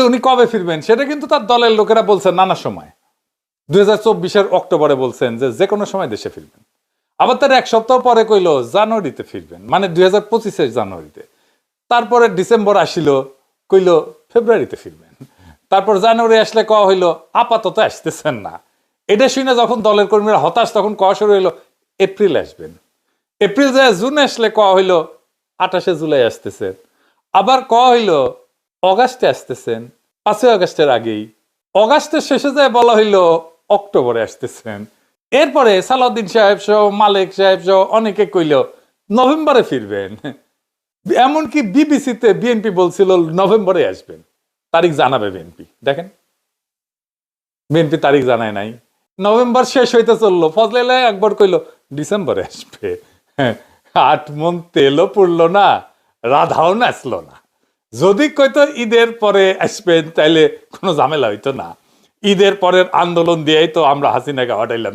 তো উনি কবে ফিরবেন সেটা কিন্তু তার দলের লোকেরা বলছেন নানা সময়। 2024-এর অক্টোবরে বলছেন যে কোনো সময় দেশে ফিরবেন। আবার তার এক সপ্তাহ পরে কইলো জানুয়ারিতে ফিরবেন, মানে 2025-এর জানুয়ারিতে। তারপরে ডিসেম্বর আসিল, কইলো ফেব্রুয়ারিতে ফিরবেন। তারপর জানুয়ারি আসলে কওয়া হইলো আপাতত আসতেছেন না। এটা শুনে যখন দলের কর্মীরা হতাশ, তখন কওয়া শুরু হইলো এপ্রিল আসবেন। এপ্রিল যায় জুন আসলে কওয়া হইলো 28শে জুলাই আসতেছেন। আবার কওয়া হইলো অগাস্টে আসতেছেন, 5ই অগাস্টের আগেই। অগাস্টের শেষে যায় বলা হইলো অক্টোবরে আসতেছেন। এরপরে সালাউদ্দিন সাহেব সহ, মালেক সাহেব সহ অনেকে কইল নভেম্বরে ফিরবেন। এমনকি বিবিসিতে বিএনপি বলছিল নভেম্বরে আসবেন, তারিখ জানাবে বিএনপি। দেখেন, বিএনপি তারিখ জানায় নাই। নভেম্বর শেষ হইতে চললো, ফজলে একবার কইলো ডিসেম্বরে আসবে। 8 মণ তেলও পুড়লো না, রাধাও নাচলো না। যদি কইতো ঈদের পরে আসবেন তাইলে কোনো ঝামেলা হইতো না। ঈদের পরের আন্দোলন দিয়েই তো আমরা হাসিনাকে হটাইলাম।